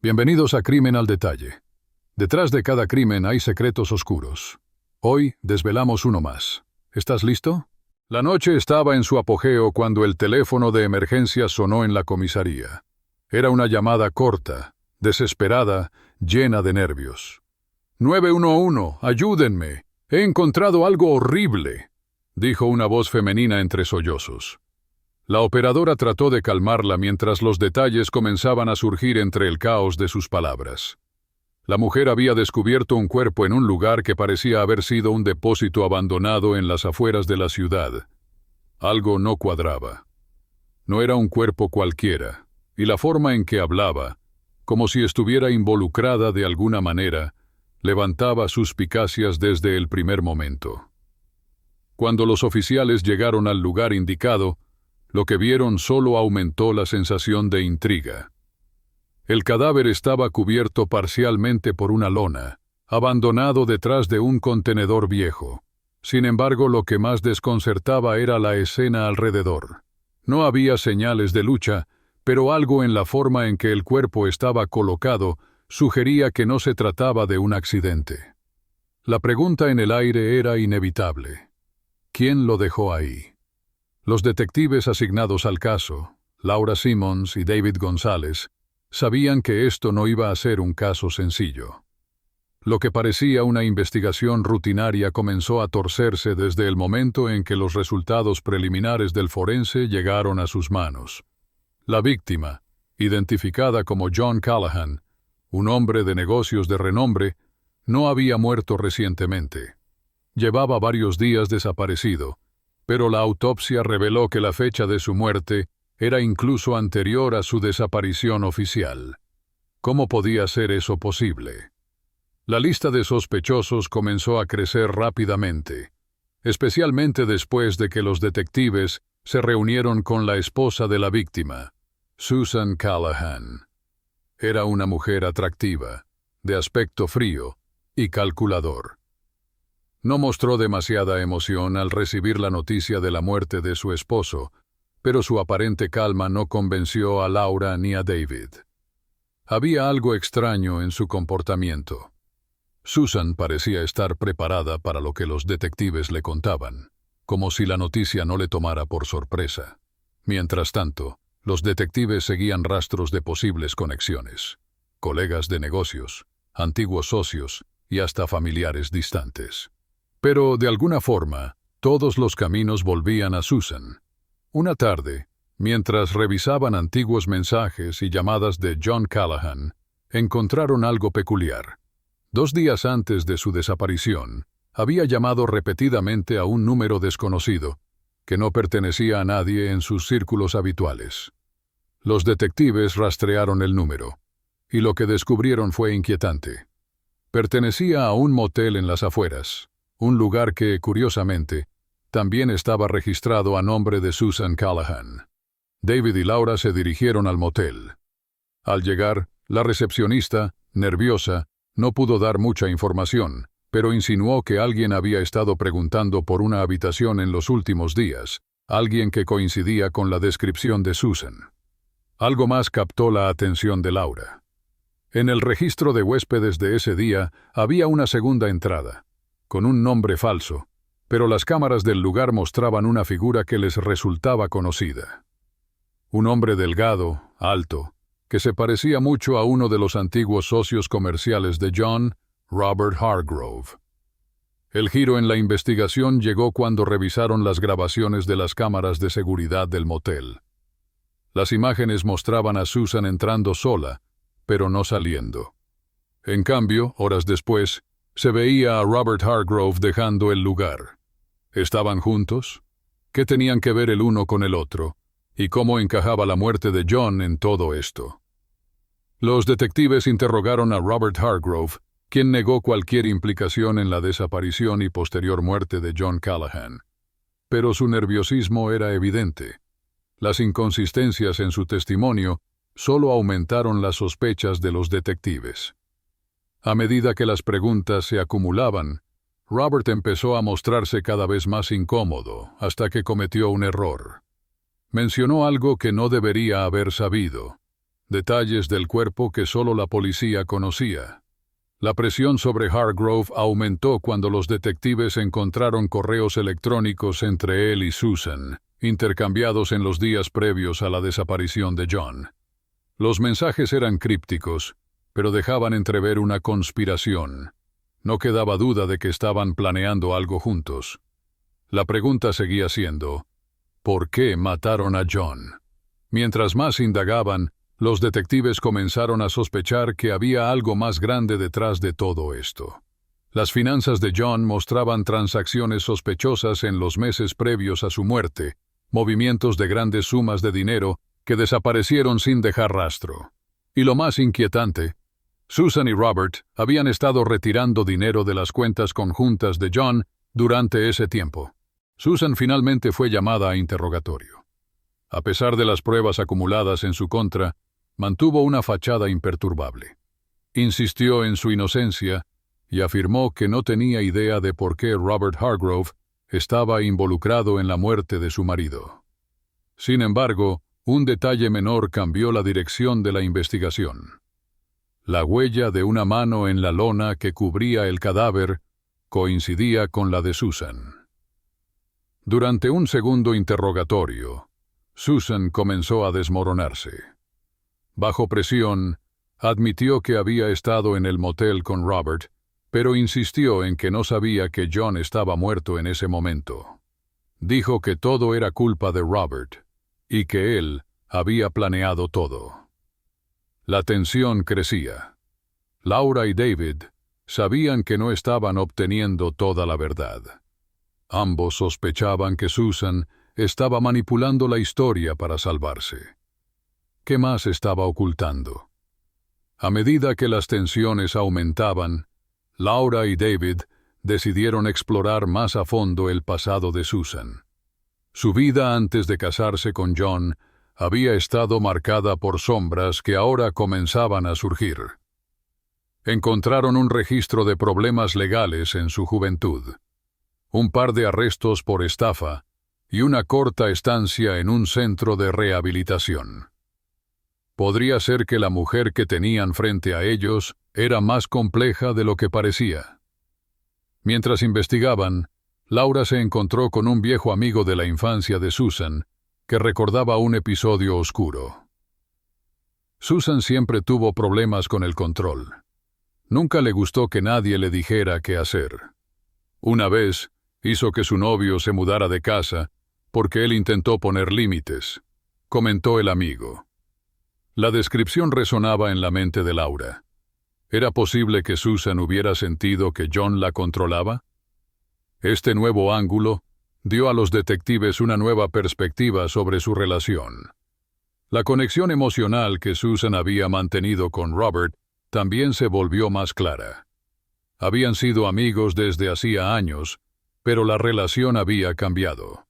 Bienvenidos a Crimen al Detalle. Detrás de cada crimen hay secretos oscuros. Hoy desvelamos uno más. ¿Estás listo? La noche estaba en su apogeo cuando el teléfono de emergencia sonó en la comisaría. Era una llamada corta, desesperada, llena de nervios. 911, ayúdenme. He encontrado algo horrible, dijo una voz femenina entre sollozos. La operadora trató de calmarla mientras los detalles comenzaban a surgir entre el caos de sus palabras. La mujer había descubierto un cuerpo en un lugar que parecía haber sido un depósito abandonado en las afueras de la ciudad. Algo no cuadraba. No era un cuerpo cualquiera, y la forma en que hablaba, como si estuviera involucrada de alguna manera, levantaba suspicacias desde el primer momento. Cuando los oficiales llegaron al lugar indicado, lo que vieron solo aumentó la sensación de intriga. El cadáver estaba cubierto parcialmente por una lona, abandonado detrás de un contenedor viejo. Sin embargo, lo que más desconcertaba era la escena alrededor. No había señales de lucha, pero algo en la forma en que el cuerpo estaba colocado sugería que no se trataba de un accidente. La pregunta en el aire era inevitable. ¿Quién lo dejó ahí? Los detectives asignados al caso, Laura Simmons y David González, sabían que esto no iba a ser un caso sencillo. Lo que parecía una investigación rutinaria comenzó a torcerse desde el momento en que los resultados preliminares del forense llegaron a sus manos. La víctima, identificada como John Callahan, un hombre de negocios de renombre, no había muerto recientemente. Llevaba varios días desaparecido, pero la autopsia reveló que la fecha de su muerte era incluso anterior a su desaparición oficial. ¿Cómo podía ser eso posible? La lista de sospechosos comenzó a crecer rápidamente, especialmente después de que los detectives se reunieron con la esposa de la víctima, Susan Callahan. Era una mujer atractiva, de aspecto frío y calculador. No mostró demasiada emoción al recibir la noticia de la muerte de su esposo, pero su aparente calma no convenció a Laura ni a David. Había algo extraño en su comportamiento. Susan parecía estar preparada para lo que los detectives le contaban, como si la noticia no le tomara por sorpresa. Mientras tanto, los detectives seguían rastros de posibles conexiones, colegas de negocios, antiguos socios y hasta familiares distantes. Pero, de alguna forma, todos los caminos volvían a Susan. Una tarde, mientras revisaban antiguos mensajes y llamadas de John Callahan, encontraron algo peculiar. 2 días antes de su desaparición, había llamado repetidamente a un número desconocido, que no pertenecía a nadie en sus círculos habituales. Los detectives rastrearon el número, y lo que descubrieron fue inquietante. Pertenecía a un motel en las afueras, un lugar que, curiosamente, también estaba registrado a nombre de Susan Callahan. David y Laura se dirigieron al motel. Al llegar, la recepcionista, nerviosa, no pudo dar mucha información, pero insinuó que alguien había estado preguntando por una habitación en los últimos días, alguien que coincidía con la descripción de Susan. Algo más captó la atención de Laura. En el registro de huéspedes de ese día había una segunda entrada, con un nombre falso, pero las cámaras del lugar mostraban una figura que les resultaba conocida. Un hombre delgado, alto, que se parecía mucho a uno de los antiguos socios comerciales de John, Robert Hargrove. El giro en la investigación llegó cuando revisaron las grabaciones de las cámaras de seguridad del motel. Las imágenes mostraban a Susan entrando sola, pero no saliendo. En cambio, horas después, se veía a Robert Hargrove dejando el lugar. ¿Estaban juntos? ¿Qué tenían que ver el uno con el otro? ¿Y cómo encajaba la muerte de John en todo esto? Los detectives interrogaron a Robert Hargrove, quien negó cualquier implicación en la desaparición y posterior muerte de John Callahan. Pero su nerviosismo era evidente. Las inconsistencias en su testimonio solo aumentaron las sospechas de los detectives. A medida que las preguntas se acumulaban, Robert empezó a mostrarse cada vez más incómodo hasta que cometió un error. Mencionó algo que no debería haber sabido. detalles del cuerpo que solo la policía conocía. La presión sobre Hargrove aumentó cuando los detectives encontraron correos electrónicos entre él y Susan, intercambiados en los días previos a la desaparición de John. Los mensajes eran crípticos, pero dejaban entrever una conspiración. No quedaba duda de que estaban planeando algo juntos. La pregunta seguía siendo, ¿por qué mataron a John? Mientras más indagaban, los detectives comenzaron a sospechar que había algo más grande detrás de todo esto. Las finanzas de John mostraban transacciones sospechosas en los meses previos a su muerte, movimientos de grandes sumas de dinero que desaparecieron sin dejar rastro. Y lo más inquietante, Susan y Robert habían estado retirando dinero de las cuentas conjuntas de John durante ese tiempo. Susan finalmente fue llamada a interrogatorio. A pesar de las pruebas acumuladas en su contra, mantuvo una fachada imperturbable. Insistió en su inocencia y afirmó que no tenía idea de por qué Robert Hargrove estaba involucrado en la muerte de su marido. Sin embargo, un detalle menor cambió la dirección de la investigación. La huella de una mano en la lona que cubría el cadáver coincidía con la de Susan. Durante un segundo interrogatorio, Susan comenzó a desmoronarse. Bajo presión, admitió que había estado en el motel con Robert, pero insistió en que no sabía que John estaba muerto en ese momento. Dijo que todo era culpa de Robert, y que él había planeado todo. La tensión crecía. Laura y David sabían que no estaban obteniendo toda la verdad. Ambos sospechaban que Susan estaba manipulando la historia para salvarse. ¿Qué más estaba ocultando? A medida que las tensiones aumentaban, Laura y David decidieron explorar más a fondo el pasado de Susan. Su vida antes de casarse con John había estado marcada por sombras que ahora comenzaban a surgir. Encontraron un registro de problemas legales en su juventud, un par de arrestos por estafa y una corta estancia en un centro de rehabilitación. Podría ser que la mujer que tenían frente a ellos era más compleja de lo que parecía. Mientras investigaban, Laura se encontró con un viejo amigo de la infancia de Susan, que recordaba un episodio oscuro. Susan siempre tuvo problemas con el control. Nunca le gustó que nadie le dijera qué hacer. Una vez, hizo que su novio se mudara de casa porque él intentó poner límites, comentó el amigo. La descripción resonaba en la mente de Laura. ¿Era posible que Susan hubiera sentido que John la controlaba? Este nuevo ángulo dio a los detectives una nueva perspectiva sobre su relación. La conexión emocional que Susan había mantenido con Robert también se volvió más clara. Habían sido amigos desde hacía años, pero la relación había cambiado.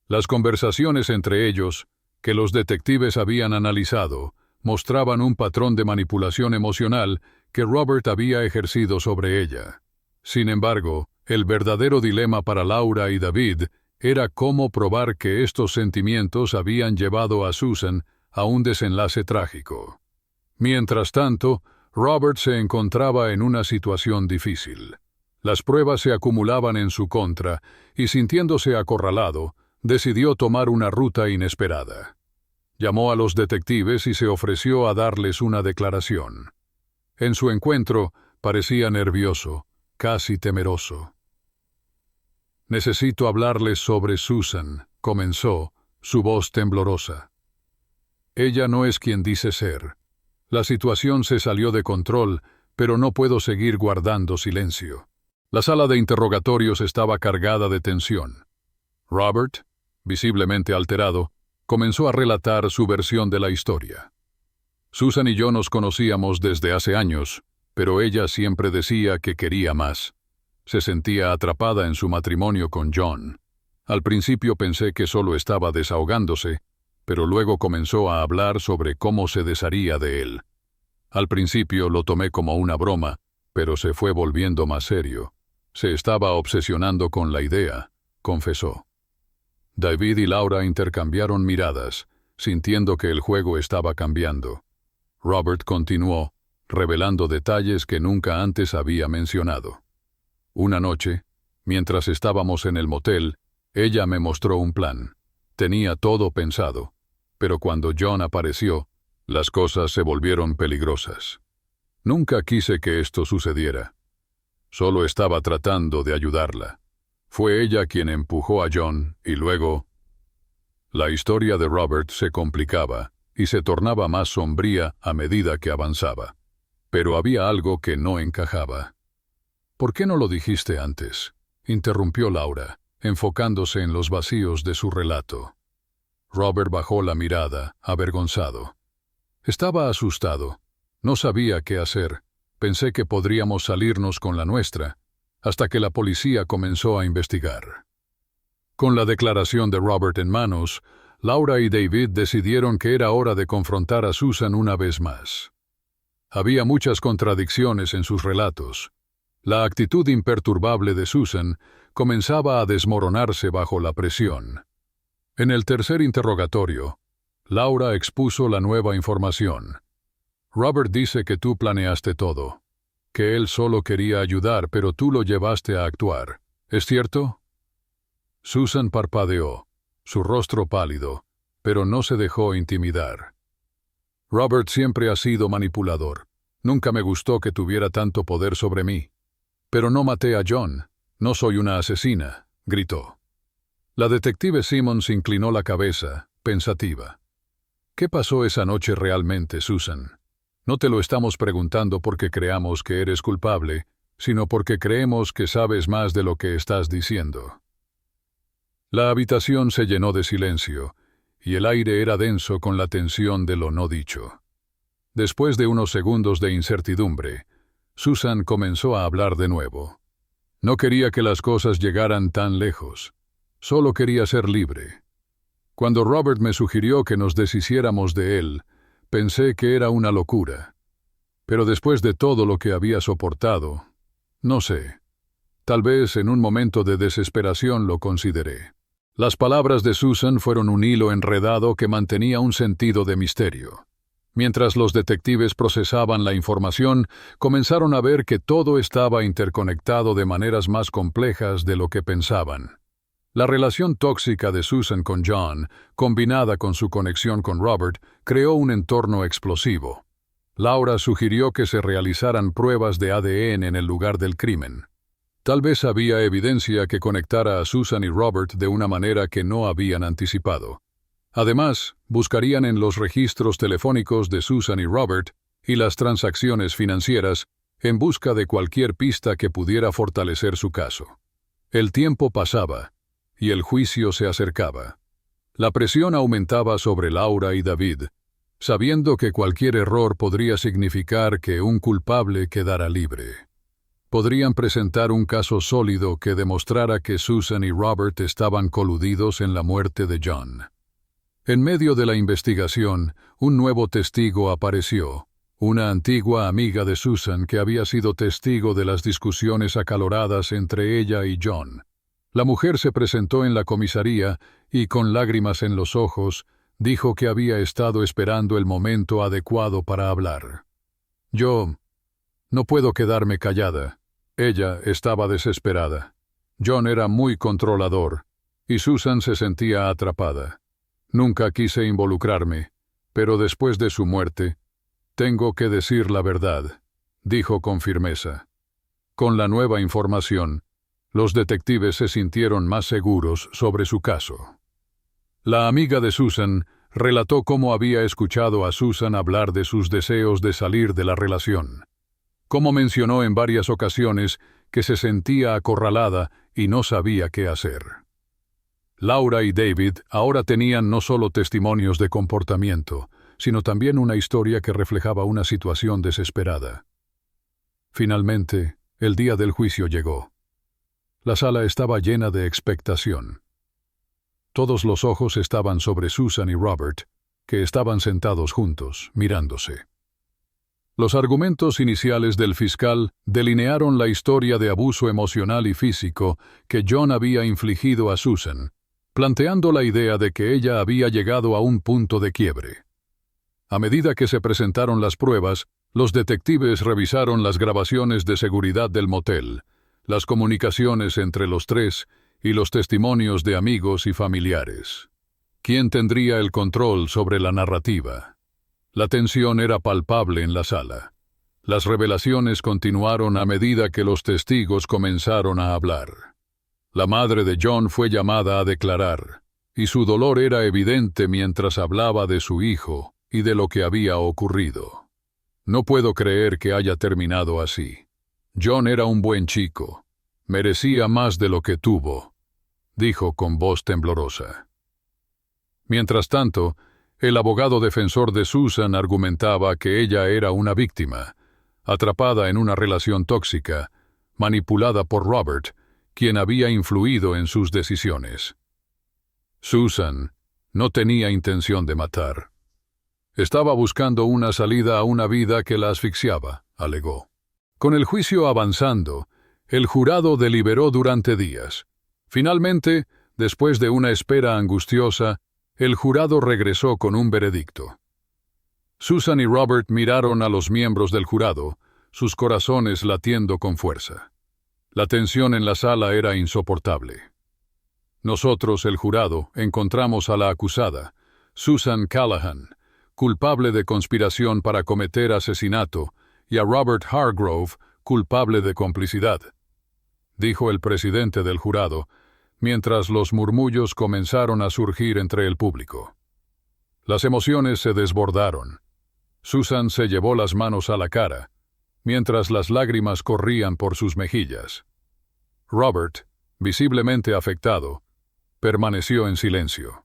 Las conversaciones entre ellos, que los detectives habían analizado, mostraban un patrón de manipulación emocional que Robert había ejercido sobre ella. Sin embargo, el verdadero dilema para Laura y David era cómo probar que estos sentimientos habían llevado a Susan a un desenlace trágico. Mientras tanto, Robert se encontraba en una situación difícil. Las pruebas se acumulaban en su contra y, sintiéndose acorralado, decidió tomar una ruta inesperada. Llamó a los detectives y se ofreció a darles una declaración. En su encuentro, parecía nervioso, casi temeroso. «Necesito hablarles sobre Susan», comenzó, su voz temblorosa. «Ella no es quien dice ser. La situación se salió de control, pero no puedo seguir guardando silencio». La sala de interrogatorios estaba cargada de tensión. Robert, visiblemente alterado, comenzó a relatar su versión de la historia. «Susan y yo nos conocíamos desde hace años, pero ella siempre decía que quería más. Se sentía atrapada en su matrimonio con John. Al principio pensé que solo estaba desahogándose, pero luego comenzó a hablar sobre cómo se desharía de él. Al principio lo tomé como una broma, pero se fue volviendo más serio. Se estaba obsesionando con la idea», confesó. David y Laura intercambiaron miradas, sintiendo que el juego estaba cambiando. Robert continuó, revelando detalles que nunca antes había mencionado. Una noche, mientras estábamos en el motel, ella me mostró un plan. Tenía todo pensado, pero cuando John apareció, las cosas se volvieron peligrosas. Nunca quise que esto sucediera. Solo estaba tratando de ayudarla. Fue ella quien empujó a John y luego... La historia de Robert se complicaba y se tornaba más sombría a medida que avanzaba. Pero había algo que no encajaba. «¿Por qué no lo dijiste antes?», interrumpió Laura, enfocándose en los vacíos de su relato. Robert bajó la mirada, avergonzado. Estaba asustado. No sabía qué hacer. Pensé que podríamos salirnos con la nuestra, hasta que la policía comenzó a investigar. Con la declaración de Robert en manos, Laura y David decidieron que era hora de confrontar a Susan una vez más. Había muchas contradicciones en sus relatos. La actitud imperturbable de Susan comenzaba a desmoronarse bajo la presión. En el tercer interrogatorio, Laura expuso la nueva información. Robert dice que tú planeaste todo, que él solo quería ayudar, pero tú lo llevaste a actuar. ¿Es cierto? Susan parpadeó, su rostro pálido, pero no se dejó intimidar. Robert siempre ha sido manipulador. Nunca me gustó que tuviera tanto poder sobre mí. Pero no maté a John. No soy una asesina, gritó. La detective Simmons inclinó la cabeza, pensativa. ¿Qué pasó esa noche realmente, Susan? No te lo estamos preguntando porque creamos que eres culpable, sino porque creemos que sabes más de lo que estás diciendo. La habitación se llenó de silencio, y el aire era denso con la tensión de lo no dicho. Después de unos segundos de incertidumbre, Susan comenzó a hablar de nuevo. No quería que las cosas llegaran tan lejos. Solo quería ser libre. Cuando Robert me sugirió que nos deshiciéramos de él, pensé que era una locura. Pero después de todo lo que había soportado, no sé. Tal vez en un momento de desesperación lo consideré. Las palabras de Susan fueron un hilo enredado que mantenía un sentido de misterio. Mientras los detectives procesaban la información, comenzaron a ver que todo estaba interconectado de maneras más complejas de lo que pensaban. La relación tóxica de Susan con John, combinada con su conexión con Robert, creó un entorno explosivo. Laura sugirió que se realizaran pruebas de ADN en el lugar del crimen. Tal vez había evidencia que conectara a Susan y Robert de una manera que no habían anticipado. Además, buscarían en los registros telefónicos de Susan y Robert y las transacciones financieras en busca de cualquier pista que pudiera fortalecer su caso. El tiempo pasaba, y el juicio se acercaba. La presión aumentaba sobre Laura y David, sabiendo que cualquier error podría significar que un culpable quedara libre. Podrían presentar un caso sólido que demostrara que Susan y Robert estaban coludidos en la muerte de John. En medio de la investigación, un nuevo testigo apareció, una antigua amiga de Susan que había sido testigo de las discusiones acaloradas entre ella y John. La mujer se presentó en la comisaría y, con lágrimas en los ojos, dijo que había estado esperando el momento adecuado para hablar. «Yo no puedo quedarme callada». Ella estaba desesperada. John era muy controlador, y Susan se sentía atrapada. Nunca quise involucrarme, pero después de su muerte, tengo que decir la verdad, dijo con firmeza. Con la nueva información, los detectives se sintieron más seguros sobre su caso. La amiga de Susan relató cómo había escuchado a Susan hablar de sus deseos de salir de la relación. Cómo mencionó en varias ocasiones que se sentía acorralada y no sabía qué hacer. Laura y David ahora tenían no solo testimonios de comportamiento, sino también una historia que reflejaba una situación desesperada. Finalmente, el día del juicio llegó. La sala estaba llena de expectación. Todos los ojos estaban sobre Susan y Robert, que estaban sentados juntos, mirándose. Los argumentos iniciales del fiscal delinearon la historia de abuso emocional y físico que John había infligido a Susan, planteando la idea de que ella había llegado a un punto de quiebre. A medida que se presentaron las pruebas, los detectives revisaron las grabaciones de seguridad del motel, las comunicaciones entre los tres y los testimonios de amigos y familiares. ¿Quién tendría el control sobre la narrativa? La tensión era palpable en la sala. Las revelaciones continuaron a medida que los testigos comenzaron a hablar. La madre de John fue llamada a declarar, y su dolor era evidente mientras hablaba de su hijo y de lo que había ocurrido. No puedo creer que haya terminado así. John era un buen chico. Merecía más de lo que tuvo, dijo con voz temblorosa. Mientras tanto, el abogado defensor de Susan argumentaba que ella era una víctima, atrapada en una relación tóxica, manipulada por Robert, quien había influido en sus decisiones. Susan no tenía intención de matar. Estaba buscando una salida a una vida que la asfixiaba, alegó. Con el juicio avanzando, el jurado deliberó durante días. Finalmente, después de una espera angustiosa, el jurado regresó con un veredicto. Susan y Robert miraron a los miembros del jurado, sus corazones latiendo con fuerza. La tensión en la sala era insoportable. Nosotros, el jurado, encontramos a la acusada, Susan Callahan, culpable de conspiración para cometer asesinato, y a Robert Hargrove, culpable de complicidad, dijo el presidente del jurado, mientras los murmullos comenzaron a surgir entre el público. Las emociones se desbordaron. Susan se llevó las manos a la cara, mientras las lágrimas corrían por sus mejillas. Robert, visiblemente afectado, permaneció en silencio.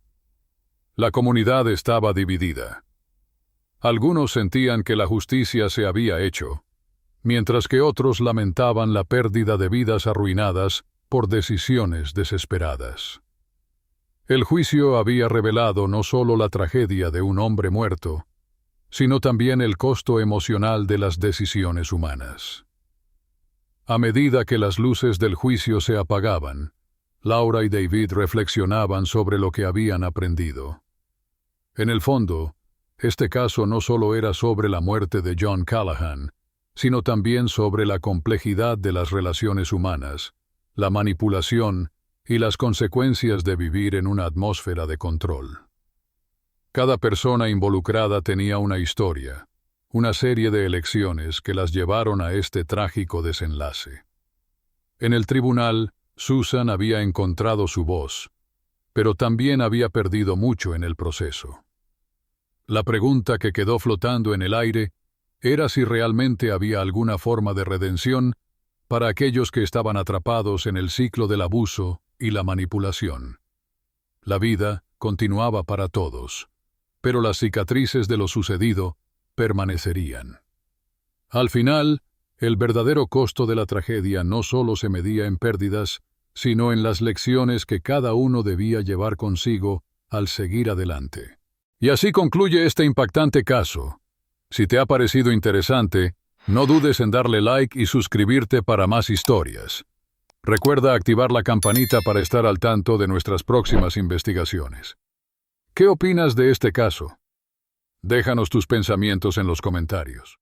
La comunidad estaba dividida. Algunos sentían que la justicia se había hecho, mientras que otros lamentaban la pérdida de vidas arruinadas por decisiones desesperadas. El juicio había revelado no solo la tragedia de un hombre muerto, sino también el costo emocional de las decisiones humanas. A medida que las luces del juicio se apagaban, Laura y David reflexionaban sobre lo que habían aprendido. En el fondo, este caso no solo era sobre la muerte de John Callahan, sino también sobre la complejidad de las relaciones humanas, la manipulación y las consecuencias de vivir en una atmósfera de control. Cada persona involucrada tenía una historia, una serie de elecciones que las llevaron a este trágico desenlace. En el tribunal, Susan había encontrado su voz, pero también había perdido mucho en el proceso. La pregunta que quedó flotando en el aire era si realmente había alguna forma de redención para aquellos que estaban atrapados en el ciclo del abuso y la manipulación. La vida continuaba para todos, pero las cicatrices de lo sucedido permanecerían. Al final, el verdadero costo de la tragedia no solo se medía en pérdidas, sino en las lecciones que cada uno debía llevar consigo al seguir adelante. Y así concluye este impactante caso. Si te ha parecido interesante, no dudes en darle like y suscribirte para más historias. Recuerda activar la campanita para estar al tanto de nuestras próximas investigaciones. ¿Qué opinas de este caso? Déjanos tus pensamientos en los comentarios.